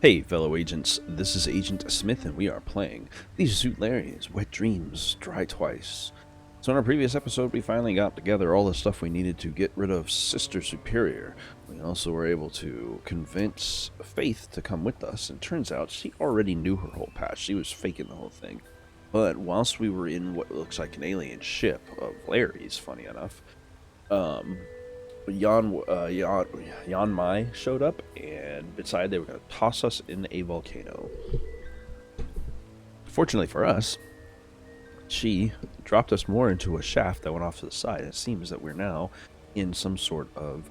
Hey fellow agents, this is Agent Smith and we are playing These Zootlarys, Wet Dreams, Dry Twice. So in our previous episode we finally got together all the stuff we needed to get rid of Sister Superior. We also were able to convince Faith to come with us, and turns out she already knew her whole past. She was faking the whole thing. But whilst we were in what looks like an alien ship of Larry's, funny enough, Yan Mai showed up and decided they were going to toss us in a volcano. Fortunately for us, she dropped us more into a shaft that went off to the side. It seems that we're now in some sort of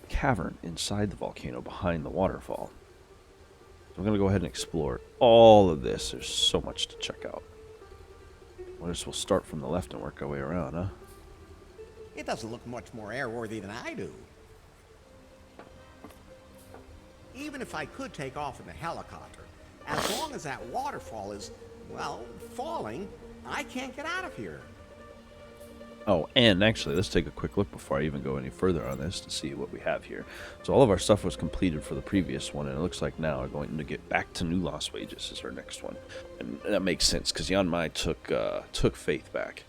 cavern inside the volcano behind the waterfall. So I'm going to go ahead and explore all of this. There's so much to check out. I guess we'll start from the left and work our way around, huh? It doesn't look much more airworthy than I do. Even if I could take off in a helicopter, as long as that waterfall is, well, falling, I can't get out of here. Oh, and actually, let's take a quick look before I even go any further on this to see what we have here. So all of our stuff was completed for the previous one, and it looks like now we're going to get back to New Lost Wages is our next one. And that makes sense, because Yan Mai took Faith back.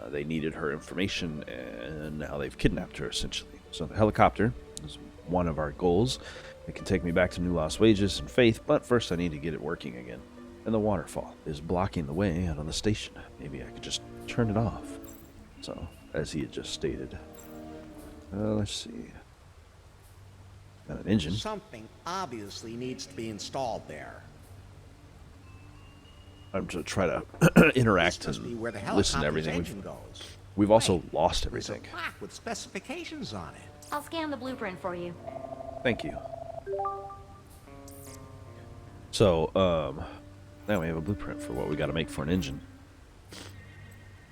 They needed her information, and now they've kidnapped her, essentially. So the helicopter is one of our goals. It can take me back to New Lost Wages and Faith, but first I need to get it working again. And the waterfall is blocking the way out of the station. Maybe I could just turn it off. So, as he had just stated. Let's see. Got an engine. Something obviously needs to be installed there. I'm to try to interact and where the listen to everything. Engine goes. We've also lost everything. There's a plaque with specifications on it. I'll scan the blueprint for you. Thank you. So, now we have a blueprint for what we got to make for an engine.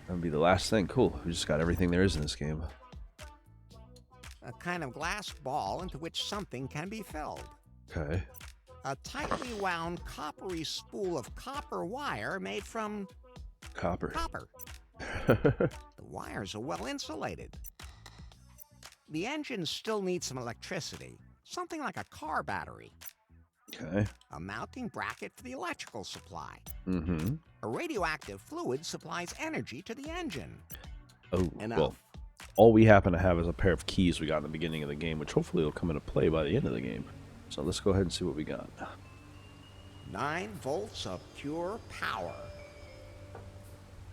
That would be the last thing. Cool. We just got everything there is in this game. A kind of glass ball into which something can be filled. Okay. A tightly wound coppery spool of copper wire made from Copper. The wires are well insulated. The engine still needs some electricity, something like a car battery. Okay. A mounting bracket for the electrical supply. Mm-hmm. A radioactive fluid supplies energy to the engine. Oh, Enough. well, all we happen to have is a pair of keys we got in the beginning of the game, which hopefully will come into play by the end of the game. So let's go ahead and see what we got. 9 volts of pure power.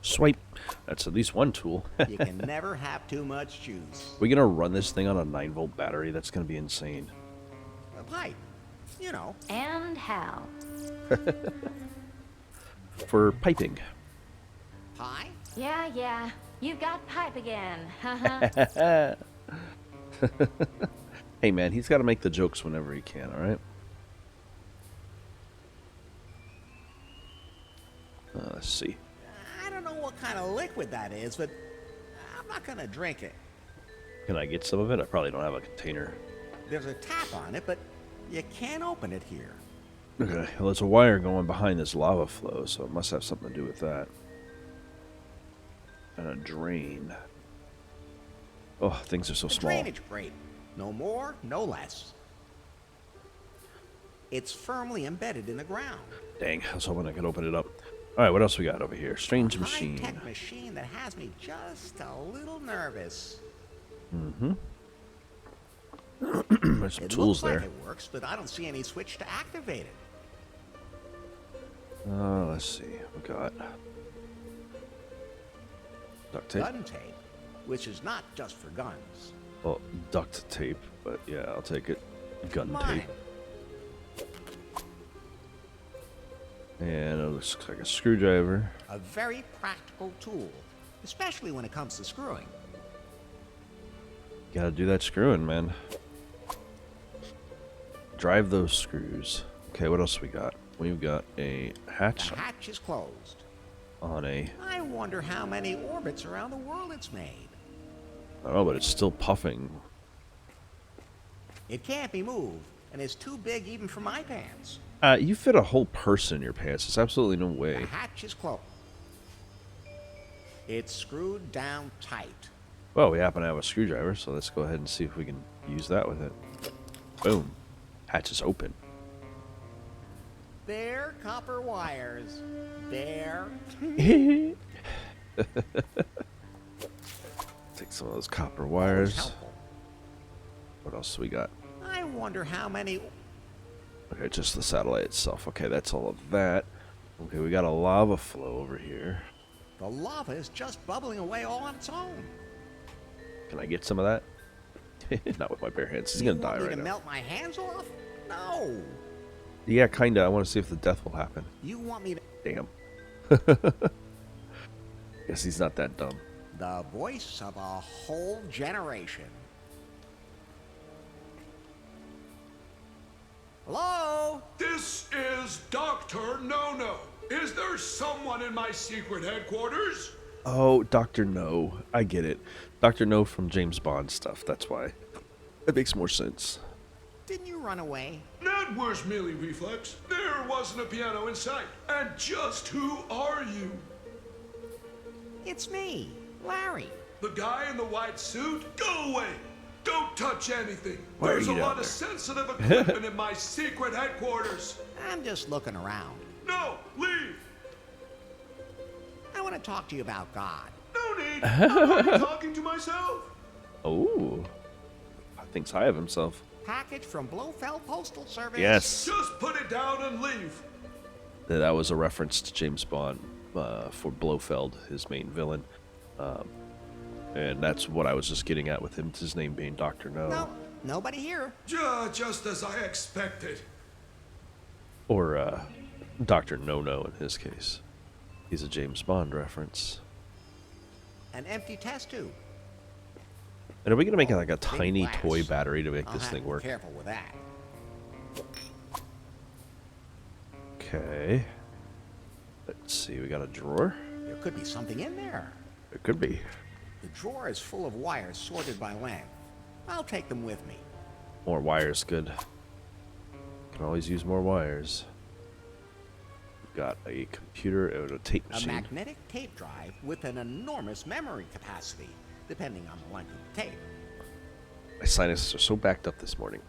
Swipe. That's at least one tool. You can never have too much juice. We're going to run this thing on a 9-volt battery. That's going to be insane. A pipe, you know. And how? For piping. Pie? Yeah. You've got pipe again. Haha. Hey man, he's got to make the jokes whenever he can, alright? Let's see. I don't know what kind of liquid that is, but I'm not going to drink it. Can I get some of it? I probably don't have a container. There's a tap on it, but you can't open it here. Okay, well, there's a wire going behind this lava flow, so it must have something to do with that. And a drain. Oh, things are so small. Drainage grate. No more, no less. It's firmly embedded in the ground. Dang, I was hoping I could open it up. Alright, what else we got over here? Strange machine. High-tech machine that has me just a little nervous. Mm-hmm. There's some It tools looks there. like it works, but I don't see any switch to activate it. Let's see. We got duct tape. Gun tape, which is not just for guns. Well, duct tape, but yeah, I'll take it. Gun Mine. tape. And it looks like a screwdriver. A very practical tool, especially when it comes to screwing. Gotta do that screwing, man. Drive those screws. Okay, what else we got? We've got a hatch The hatch is closed. on a... I wonder how many orbits around the world it's made. I don't know, but it's still puffing. It can't be moved, and it's too big even for my pants. You fit a whole person in your pants. There's absolutely no The way. hatch is closed. It's screwed down tight. Well, we happen to have a screwdriver, so let's go ahead and see if we can use that with it. Boom. Hatch is open. They're copper wires. They're... Take some of those copper Always wires. helpful. What else do we got? I wonder how many... Okay, just the satellite itself. Okay, that's all of that. Okay, we got a lava flow over here. The lava is just bubbling away all on its own. Can I get some of that? Not with my bare hands. He's You gonna die want me right to now. melt my hands off? No. Yeah, kinda. I want to see if the death will happen. You want me to... Damn. Guess he's not that dumb. The voice of a whole generation. Hello? This is Dr. Nono. Is there someone in my secret headquarters? Oh, Dr. No. I get it. Dr. No from James Bond stuff. That's why. That makes more sense. Didn't you run away? That was merely reflex. There wasn't a piano in sight. And just who are you? It's me, Larry. The guy in the white suit? Go away! Don't touch anything. Why are There's a you down lot there? of sensitive equipment in my secret headquarters. I'm just looking around. No, leave! I want to talk to you about God. No need. I'm already talking to myself. Oh. Thinks high of himself. Package from Blofeld Postal Service. Yes. Just put it down and leave. That was a reference to James Bond for Blofeld, his main villain. And that's what I was just getting at with him, his name being Dr. No. No, nobody here. Just as I expected. Or Dr. No-No in his case. He's a James Bond reference. An empty test tube. And are we going to make like a tiny glass. toy battery to make I'll this have thing to be work? careful with that. Okay. Let's see, we got a drawer. There could be something in there. It could be. The drawer is full of wires sorted by length. I'll take them with me. More wires, good. Can always use more wires. We've got a computer and a tape A machine. magnetic tape drive with an enormous memory capacity, depending on the length of the tape. My sinuses are so backed up this morning.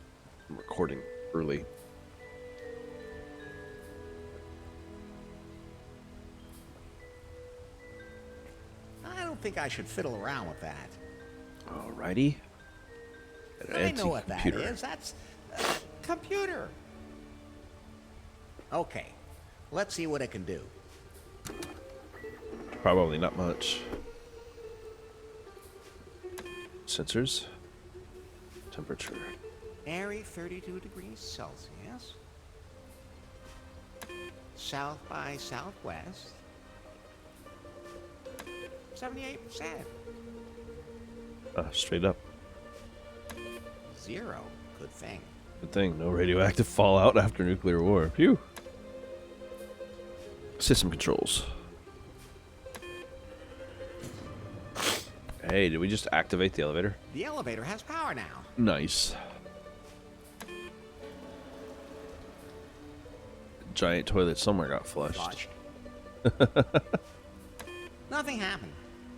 I'm recording early. I don't think I should fiddle around with that. Alrighty. An I know what that anti-computer. is. That's a computer. Okay, let's see what it can do. Probably not much. Sensors. Temperature. Airy 32 degrees Celsius. South by southwest. 78%. Straight up. 0. Good thing. Good thing. No radioactive fallout after nuclear war. Phew. System controls. Hey, did we just activate the elevator? The elevator has power now. Nice. Giant toilet somewhere got flushed. Flushed. Nothing happened.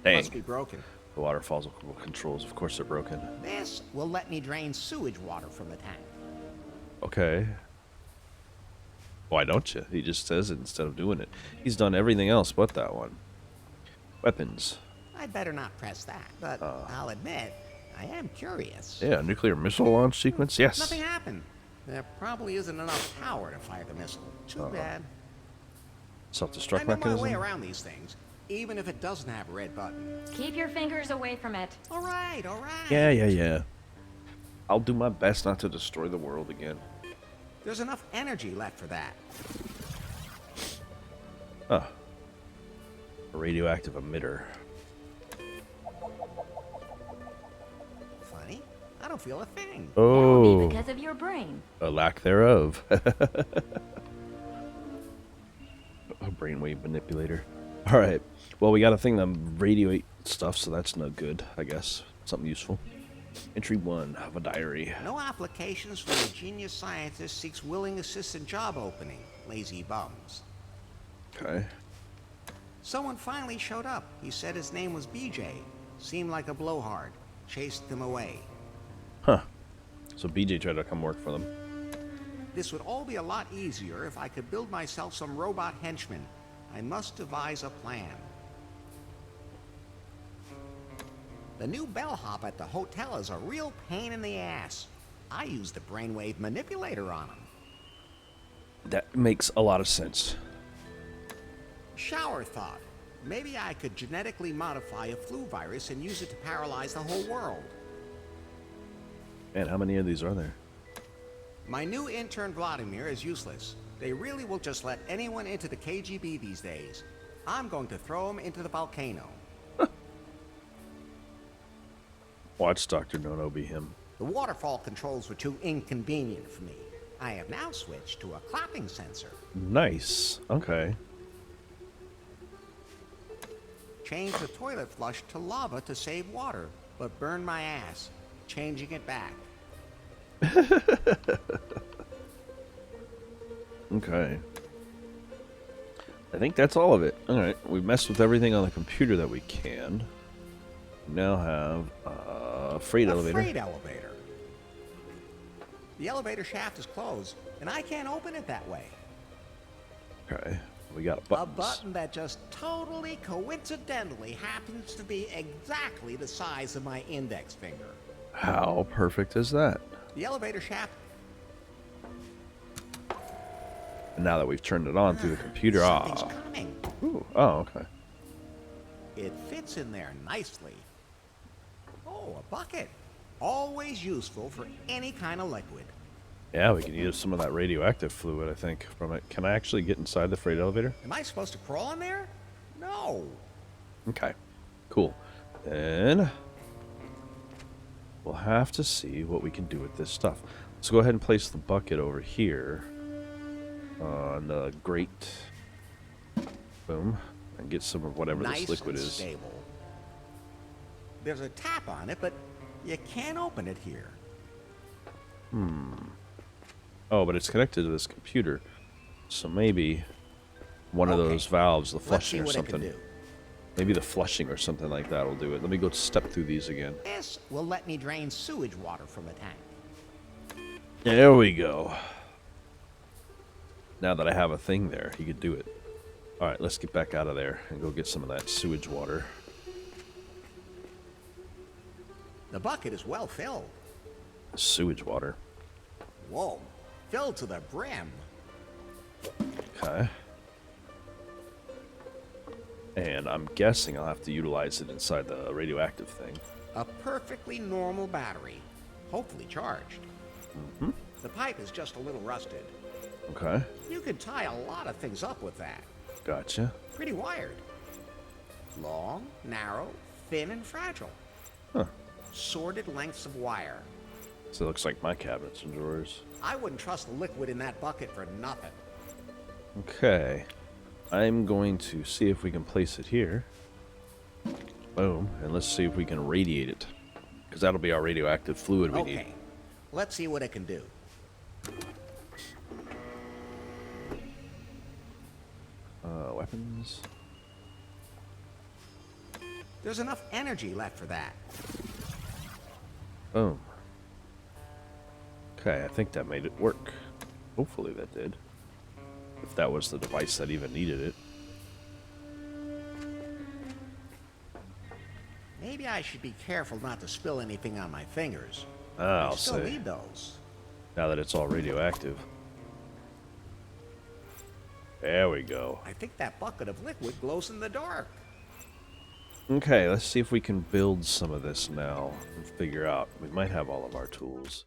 Dang. Must be broken. The waterfalls controls, of course, are broken. This will let me drain sewage water from the tank. Okay. Why don't you? He just says it instead of doing it. He's done everything else but that one. Weapons. I'd better not press that, but I'll admit, I am curious. Yeah, nuclear missile launch sequence. Yes. Nothing happened. There probably isn't enough power to fire the missile. Too bad. I Self-destruct know my way mechanism. around these things, even if it doesn't have a red button. Keep your fingers away from it. All right, all right. Yeah. I'll do my best not to destroy the world again. There's enough energy left for that. A radioactive emitter. Funny, I don't feel a thing. That will be Oh, because of your brain. a lack thereof. A brainwave manipulator. All right. Well, we got a thing that radiate stuff, so that's no good, I guess. Something useful. Entry 1 of a diary. No applications for a genius scientist seeks willing assistant job opening. Lazy bums. Okay. Someone finally showed up. He said his name was BJ. Seemed like a blowhard. Chased them away. Huh. So BJ tried to come work for them. This would all be a lot easier if I could build myself some robot henchmen. I must devise a plan. The new bellhop at the hotel is a real pain in the ass. I used the brainwave manipulator on him. That makes a lot of sense. Shower thought. Maybe I could genetically modify a flu virus and use it to paralyze the whole world. Man, how many of these are there? My new intern Vladimir is useless. They really will just let anyone into the KGB these days. I'm going to throw him into the volcano. Watch Dr. Nono be him. The waterfall controls were too inconvenient for me. I have now switched to a clapping sensor. Nice. Okay. Change the toilet flush to lava to save water, but burn my ass, changing it back. Okay. I think that's all of it. Alright, we messed with everything on the computer that we can. We now have a freight elevator. Freight elevator. The elevator shaft is closed, and I can't open it that way. Okay. We got buttons. A button that just totally coincidentally happens to be exactly the size of my index finger. How perfect is that? The elevator shaft. And now that we've turned it on through the computer, Something's coming. Ooh, oh, okay. It fits in there nicely. Oh, a bucket. Always useful for any kind of liquid. Yeah, we can use some of that radioactive fluid, I think, from it. Can I actually get inside the freight elevator? Am I supposed to crawl in there? No. Okay, cool. Then we'll have to see what we can do with this stuff. Let's go ahead and place the bucket over here on the grate. Boom. And get some of whatever Nice this liquid and is. stable. There's a tap on it, but you can't open it here. Oh, but it's connected to this computer. So maybe one of those valves, the Let's see flushing or what it can something. do. Maybe the flushing or something like that will do it. Let me go step through these again. This will let me drain sewage water from the tank. There we go. Now that I have a thing there, he could do it. Alright, let's get back out of there and go get some of that sewage water. The bucket is well filled. Sewage water. Whoa, filled to the brim. Okay. And I'm guessing I'll have to utilize it inside the radioactive thing. A perfectly normal battery, hopefully charged. Mm-hmm. The pipe is just a little rusted. Okay. You could tie a lot of things up with that. Gotcha. Pretty wired. Long, narrow, thin, and fragile. Huh. Sorted lengths of wire. So it looks like my cabinets and drawers. I wouldn't trust the liquid in that bucket for nothing. Okay. I'm going to see if we can place it here. Boom. And let's see if we can radiate it. Because that'll be our radioactive fluid we need. Okay, let's see what it can do. Weapons. There's enough energy left for that. Boom. Okay, I think that made it work. Hopefully that did. If that was the device that even needed it. Maybe I should be careful not to spill anything on my fingers. I'll I still say. need those. Now that it's all radioactive. There we go. I think that bucket of liquid glows in the dark. Okay, let's see if we can build some of this now and figure out. We might have all of our tools.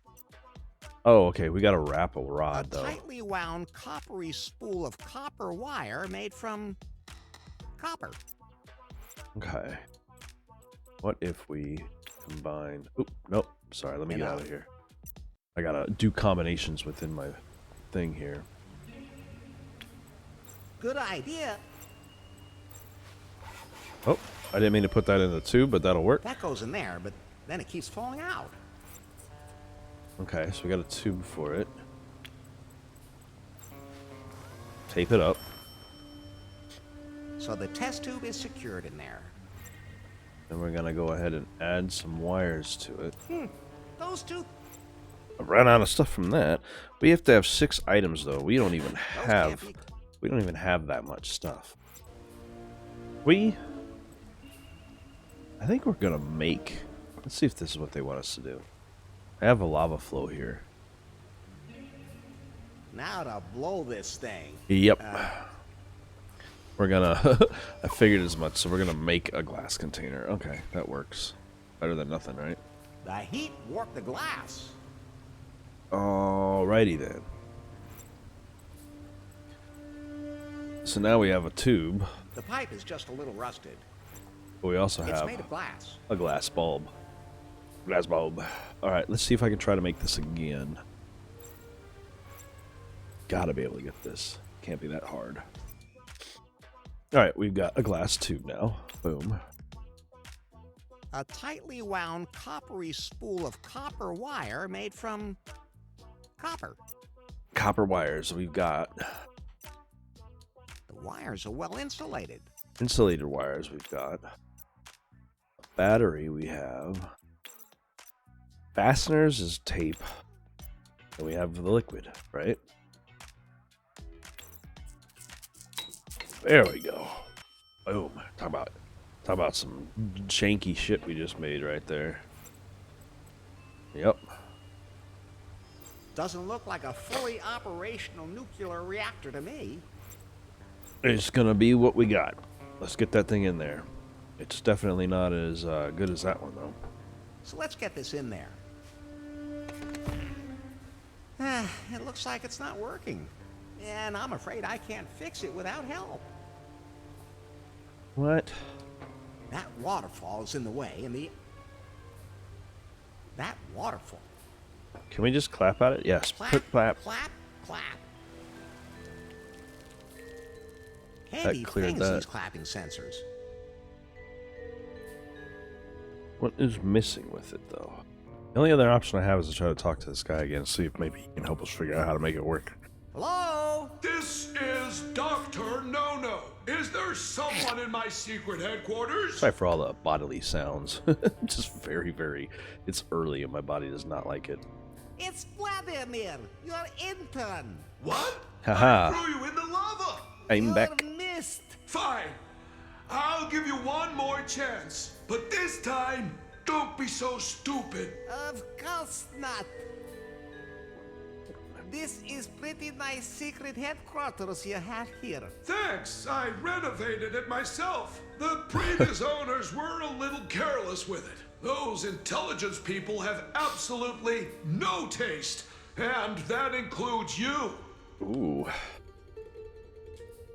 Oh, okay, we gotta wrap a rod, A though. tightly wound coppery spool of copper wire made from copper. Okay. What if we combine... Oop, nope. Sorry, let me get out of here. I gotta do combinations within my thing here. Good idea. Oh, I didn't mean to put that in the tube, but that'll work. That goes in there, but then it keeps falling out. Okay, so we got a tube for it. Tape it up. So the test tube is secured in there. Then we're gonna go ahead and add some wires to it. Those two... I've run out of stuff from that. We have to have 6 items though. We don't even have that much stuff. I think we're gonna make. Let's see if this is what they want us to do. I have a lava flow here. Now to blow this thing. Yep. We're gonna. I figured as much. So we're gonna make a glass container. Okay, that works. Better than nothing, right? The heat warped the glass. Alrighty then. So now we have a tube. The pipe is just a little rusted. But we also It's have made of glass. a glass bulb. Glass bulb. Alright, let's see if I can try to make this again. Gotta be able to get this. Can't be that hard. Alright, we've got a glass tube now. Boom. A tightly wound coppery spool of copper wire made from copper. Copper wires we've got. The wires are well insulated. Insulated wires we've got. A battery we have. Fasteners is tape. And we have the liquid, right? There we go. Boom. Talk about some janky shit we just made right there. Yep. Doesn't look like a fully operational nuclear reactor to me. It's gonna be what we got. Let's get that thing in there. It's definitely not as good as that one though. So let's get this in there. It looks like it's not working. And I'm afraid I can't fix it without help. What? That waterfall is in the way, and that waterfall. Can we just clap at it? Yes. Clap, Clap. clap, clap. Handy cleared things, that. these clapping sensors. What is missing with it though? The only other option I have is to try to talk to this guy again, see if maybe he can help us figure out how to make it work. Hello? This is Dr. Nono. Is there someone in my secret headquarters? Sorry for all the bodily sounds. Just very, it's early and my body does not like it. It's Vladimir, your intern. What? Haha. I threw you in the lava. I'm You're back. missed. Fine. I'll give you one more chance. But this time, don't be so stupid. Of course not. This is pretty nice secret headquarters you have here. Thanks. I renovated it myself. The previous owners were a little careless with it. Those intelligence people have absolutely no taste. And that includes you. Ooh.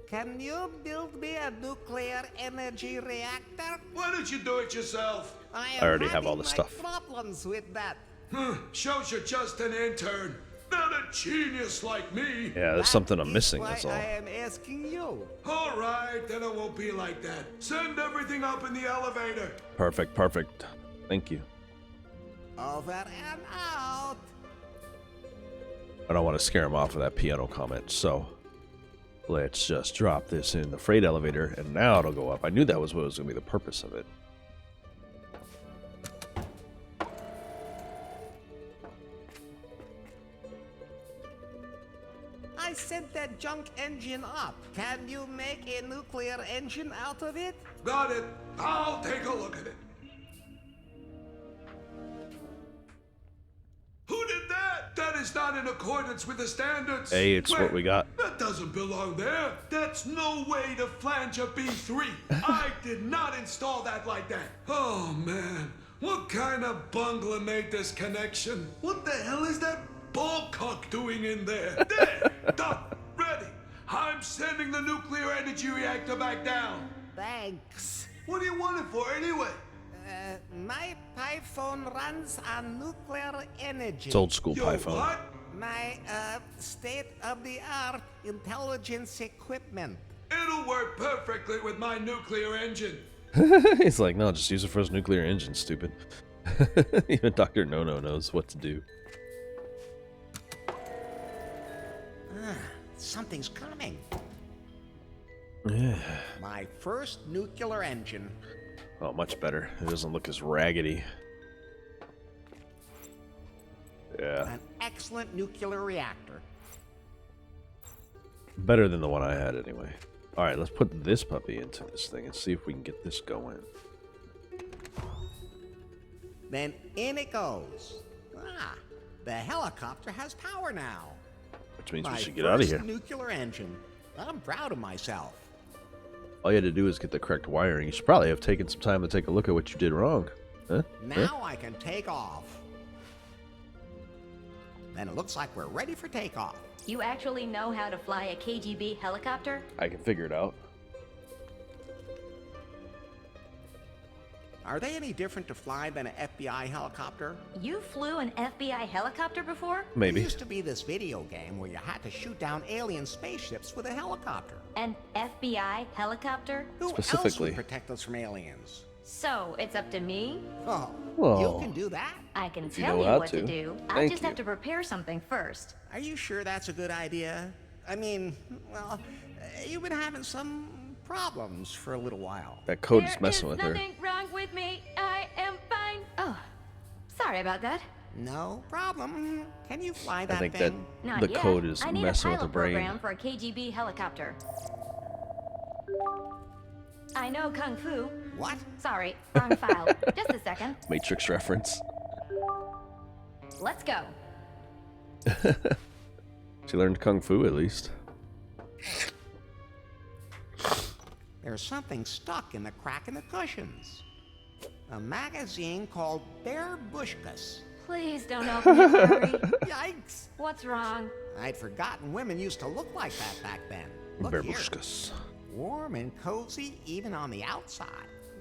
Can you build me a nuclear energy reactor? Why don't you do it yourself? I already have all the my stuff. Problems with that. Shows you're just an intern. Not a genius like me. Yeah, there's something I'm That is missing, why that's all. I am asking you. All right, then it won't be like that. Send everything up in the elevator. Perfect. Thank you. Over and out. I don't want to scare him off with that piano comment, so let's just drop this in the freight elevator, and now it'll go up. I knew that was what was going to be the purpose of it. I sent that junk engine up. Can you make a nuclear engine out of it? Got it. I'll take a look at it. Who did that? That is not in accordance with the standards. Hey, it's what we got. That doesn't belong there. That's no way to flange a B3. I did not install that like that. Oh, man. What kind of bungler made this connection? What the hell is that ballcock doing in there? There! Done. Ready. I'm sending the nuclear energy reactor back down. Thanks. What do you want it for anyway? My Python runs on nuclear energy. It's old school Yo, Python. what? My state-of-the-art intelligence equipment. It'll work perfectly with my nuclear engine. He's like, no, just use it for his nuclear engine, stupid. Even Dr. Nono knows what to do. Something's coming. Yeah. My first nuclear engine. Oh, much better. It doesn't look as raggedy. Yeah. An excellent nuclear reactor. Better than the one I had anyway. Alright, let's put this puppy into this thing and see if we can get this going. Then in it goes. Ah, the helicopter has power now. Which means we My should get out of here. first nuclear engine. I'm proud of myself. All you had to do is get the correct wiring. You should probably have taken some time to take a look at what you did wrong. Huh? Now I can take off. Then it looks like we're ready for takeoff. You actually know how to fly a KGB helicopter? I can figure it out. Are they any different to fly than an FBI helicopter? You flew an FBI helicopter before? Maybe. There used to be this video game where you had to shoot down alien spaceships with a helicopter. An FBI helicopter? Who else Specifically. would protect us from aliens? So, it's up to me? Oh, Whoa. you can do that? I can If you tell know you how what to. to do. I Thank just you. have to prepare something first. Are you sure that's a good idea? I mean, well, you've been having some problems for a little while. That code is messing with her. There's nothing wrong with me. I am fine. Oh, sorry about that. No problem. Can you fly that I think that thing? Not the yet. code is I need messing a with the pilot brain. program for a KGB helicopter. I know Kung Fu. What? Sorry, wrong file. Just a second. Matrix reference. Let's go. She learned Kung Fu at least. There's something stuck in the crack in the cushions. A magazine called Bushkas. Please don't open it, Harry. Yikes! What's wrong? I'd forgotten women used to look like that back then. Look here. Bushkas. Warm and cozy even on the outside.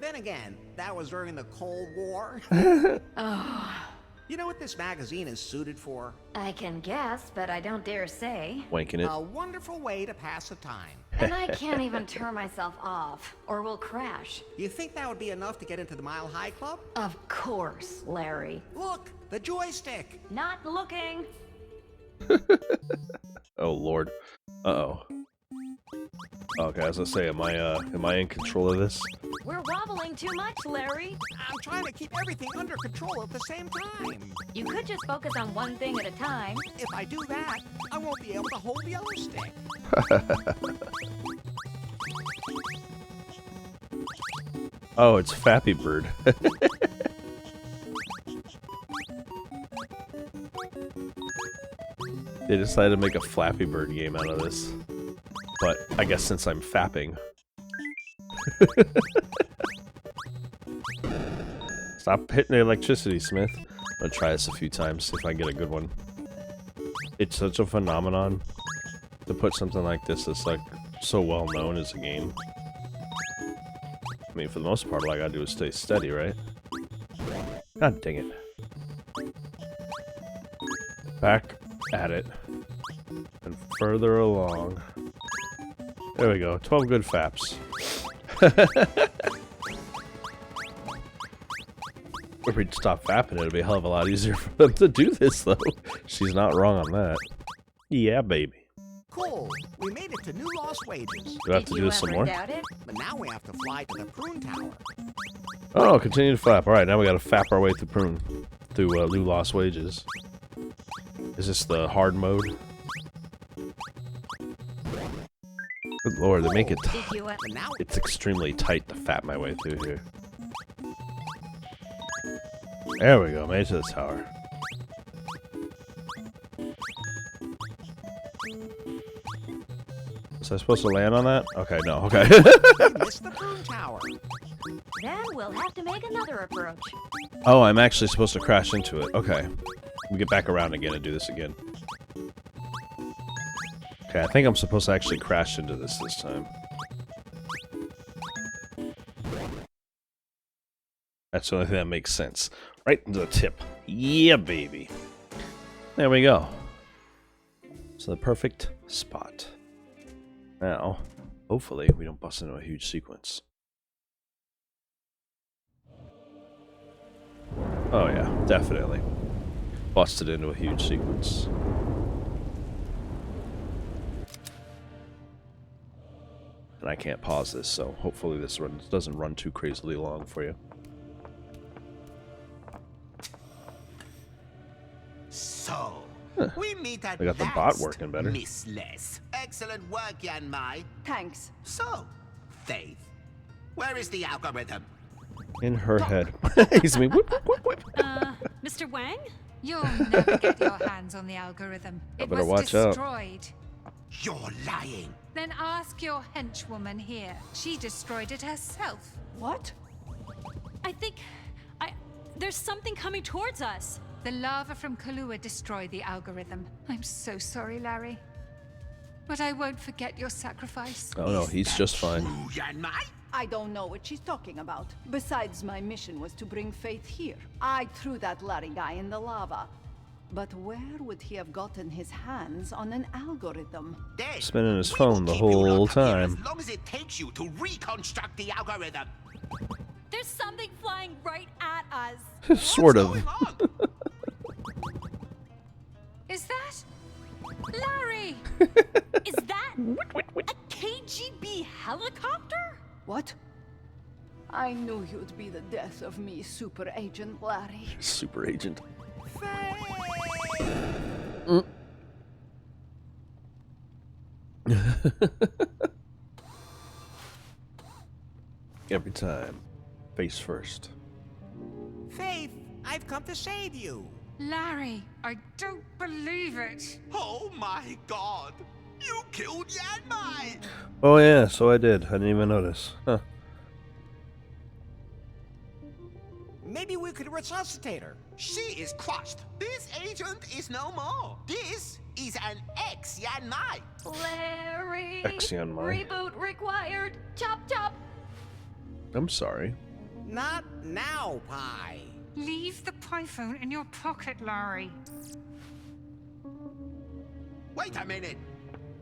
Then again, that was during the Cold War. Oh, You know what this magazine is suited for? I can guess, but I don't dare say. Wanking it. A wonderful way to pass the time. And I can't even turn myself off, or we'll crash. You think that would be enough to get into the Mile High Club? Of course, Larry. Look, the joystick. Not looking. Oh Lord. Uh-oh. Okay, as I say, am I in control of this? We're wobbling too much, Larry. I'm trying to keep everything under control at the same time. You could just focus on one thing at a time. If I do that, I won't be able to hold the other stick. Oh, it's Fappy Bird. They decided to make a Flappy Bird game out of this. But I guess since I'm fapping. Stop hitting the electricity, Smith. I'm gonna try this a few times, see if I get a good one. It's such a phenomenon to put something like this that's like so well known as a game. I mean, for the most part, all I gotta do is stay steady, right? God dang it. Back at it. And further along. There we go. 12 good faps. If we'd stop fapping, it'd be a hell of a lot easier for them to do this, though. She's not wrong on that. Yeah, baby. Cool. We made it to New Lost Wages. Do I have to Did do you this some ever more? doubt it? But now we have to fly to the Prune Tower. Oh, continue to flap. Alright, now we gotta fap our way through Prune. Through New Lost Wages. Is this the hard mode? Good lord, they make it Did you But now it's extremely tight to fap my way through here. There we go, made it to the tower. Was I supposed to land on that? Okay, no, okay. we missed the Prune Tower. Then we'll have to make another approach. Oh, I'm actually supposed to crash into it. Okay. We get back around again and do this again. Okay, I think I'm supposed to actually crash into this time. That's the only thing that makes sense. Right into the tip. Yeah, baby. There we go. So the perfect spot. Now, hopefully we don't bust into a huge sequence. Oh yeah, definitely. Busted into a huge sequence. And I can't pause this, so hopefully this doesn't run too crazily long for you. So, We meet at They got the bot last, working better. Miss Les. Excellent work, Yanmai. Thanks. So, Faith, where is the algorithm? In her head. He's me. Whoop, whoop, whoop, whoop. Mr. Wang? You'll never get your hands on the algorithm. It better was watch out. destroyed. You're lying. Then ask your henchwoman here. She destroyed it herself. What? I think... There's something coming towards us. The lava from Kahlua destroyed the algorithm. I'm so sorry, Larry. But I won't forget your sacrifice. Oh no, he's just fine. Ooh, Yanmai? I don't know what she's talking about. Besides, my mission was to bring Faith here. I threw that Larry guy in the lava. But where would he have gotten his hands on an algorithm? Dave, Spinning his we phone will the keep you whole locked up here time. As long as it takes you to reconstruct the algorithm. There's something flying right at us. Sort of. What's going on? Is that... Larry! Is that a KGB helicopter? What? I knew you'd be the death of me, Super Agent Larry. Super agent. Every time. Face first. Faith, I've come to save you. Larry, I don't believe it. Oh my god. You killed Yanmai. Oh yeah, so I did. I didn't even notice. Huh. Maybe we could resuscitate her. She is crushed. This agent is no more. This is an ex-Yanmai. Larry. Yanmai. Reboot required. Chop chop. I'm sorry. Not now, Pi. Leave the pie phone in your pocket, Larry. Wait a minute.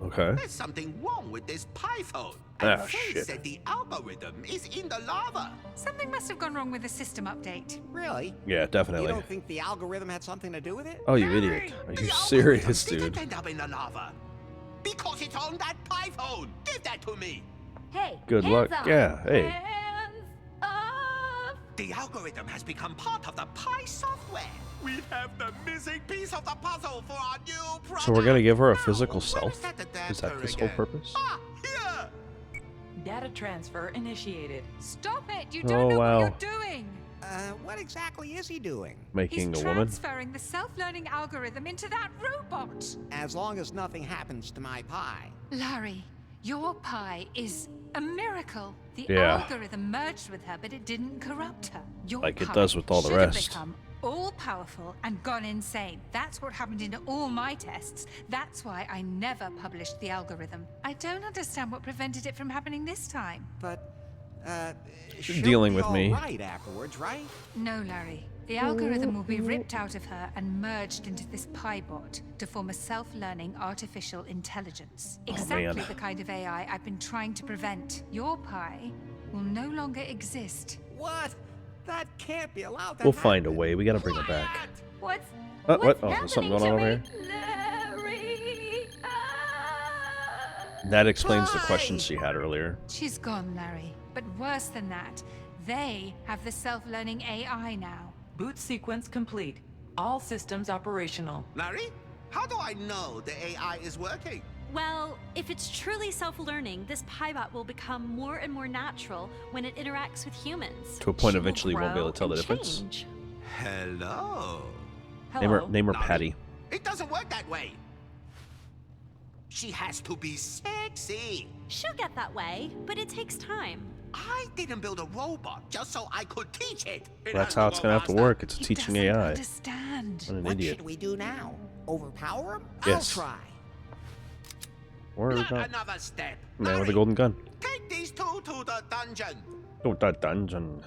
Okay. There's something wrong with this Pi phone. Ah, And Faith shit. said the algorithm is in the lava. Something must have gone wrong with the system update. Really? Yeah, definitely. You don't think the algorithm had something to do with it? Oh, you idiot. Are The you serious, algorithm dude? didn't end up in the lava. Because it's on that Pi phone. Give that to me. Hey. Good hands luck. up. Yeah, hey. Hands up. The algorithm has become part of the Pi software. We have the missing piece of the puzzle for our new product. So we're gonna give her a Now, physical where self? Is that Is that this adapter whole again? purpose? Ah, here. Data transfer initiated. Stop it! You Oh, don't know wow. what you're doing! What exactly is he doing? Making He's a woman? transferring the self-learning algorithm into that robot! As long as nothing happens to my Pi. Larry, your pie is a miracle. The Yeah. algorithm merged with her, but it didn't corrupt her. Your Like it pie does with all the should have rest. become all-powerful and gone insane. That's what happened in all my tests. That's why I never published the algorithm. I don't understand what prevented it from happening this time. But, dealing with me. Right afterwards, right? No, Larry. The algorithm will be ripped out of her and merged into this PieBot to form a self-learning artificial intelligence. Exactly man. the kind of AI I've been trying to prevent. Your Pi will no longer exist. What? That can't be allowed to We'll find a happen. way. We gotta bring her back. What's What? what's Oh, there's something happening going on to over me? Larry. That explains the question she had earlier. She's gone, Larry. But worse than that, they have the self-learning AI now. Boot sequence complete. All systems operational. Larry, how do I know the AI is working? Well, if it's truly self-learning, this PieBot will become more and more natural when it interacts with humans. To a point She will eventually you won't be able grow to tell the and difference. change. Hello. Hello. Name her Larry, Patty. It doesn't work that way. She has to be sexy. She'll get that way, but it takes time. I didn't build a robot just so I could teach it. It That's has how to it's go gonna have to faster. work. It's a He teaching doesn't AI. understand. What an What idiot. should we do now? Overpower him? Yes. I'll try. Where Not that another step. man with Larry, the golden gun? Take these two to the dungeon. Oh, that dungeon.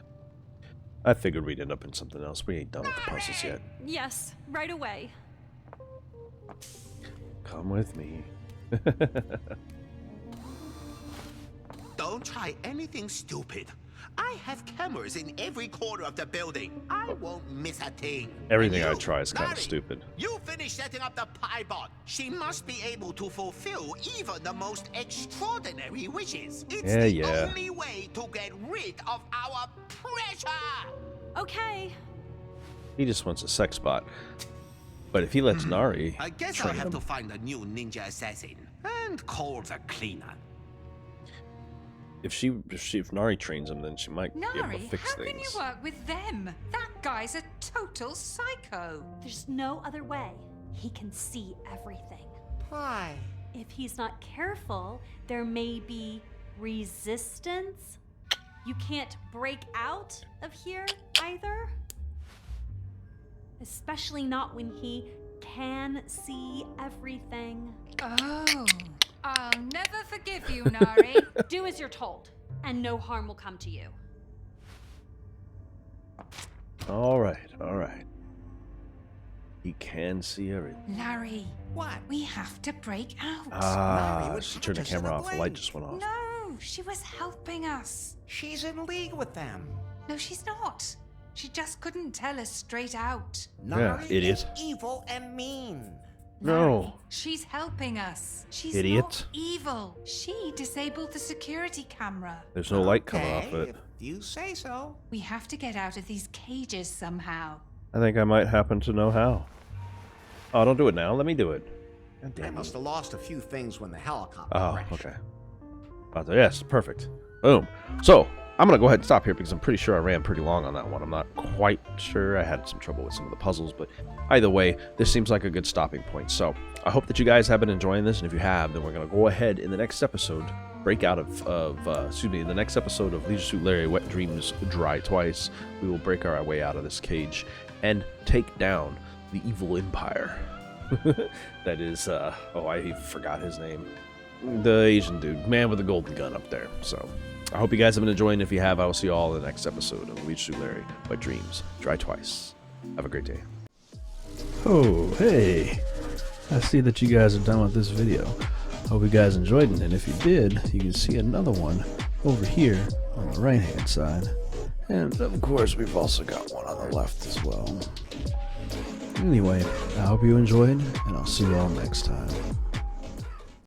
I figured we'd end up in something else. We ain't done with the puzzles yet. Yes, right away. Come with me. Don't try anything stupid. I have cameras in every corner of the building. I won't miss a thing. Everything And I you, try is kind Larry, of stupid. You finish setting up the PieBot. She must be able to fulfill even the most extraordinary wishes. It's Yeah, the yeah. only way to get rid of our pressure. Okay. He just wants a sex bot. But if he lets Nari I guess I'll train have him, to find a new ninja assassin and call the cleaner. if Nari trains him, then she might be able to Nari, fix how things. can you work with them? That guy's a total psycho. There's no other way. He can see everything. Why? If he's not careful, there may be resistance. You can't break out of here either. Especially not when he can see everything. Oh, I'll never forgive you, Nari. Do as you're told, and no harm will come to you. All right, all right. He can see everything. Larry, What? we have to break out. Ah, would she turned the punch us in camera the off. The light blade. just went off. No, she was helping us. She's in league with them. No, she's not. She just couldn't tell us straight out. Nari idiot. is evil and mean. No. Larry, she's helping us. She's Idiot. not evil. She disabled the security camera. There's no light coming Okay, off it. if you say so. We have to get out of these cages somehow. I think I might happen to know how. Oh, don't do it now. Let me do it. God I damn must it. have lost a few things when the helicopter Oh, crashed. okay. Yes, perfect. Boom. So, I'm going to go ahead and stop here because I'm pretty sure I ran pretty long on that one. I'm not quite sure. I had some trouble with some of the puzzles, but either way, this seems like a good stopping point. So, I hope that you guys have been enjoying this, and if you have, then we're going to go ahead in the next episode, break out the next episode of Leisure Suit Larry, Wet Dreams Dry Twice. We will break our way out of this cage and take down the evil empire. That is, I forgot his name. The Asian dude, man with the golden gun up there. So, I hope you guys have been enjoying. If you have, I will see you all in the next episode of Leisure Suit Larry, Wet Dreams Dry Twice. Have a great day. Oh, hey. I see that you guys are done with this video. Hope you guys enjoyed it, and if you did, you can see another one over here on the right hand side. And of course, we've also got one on the left as well. Anyway, I hope you enjoyed, and I'll see you all next time.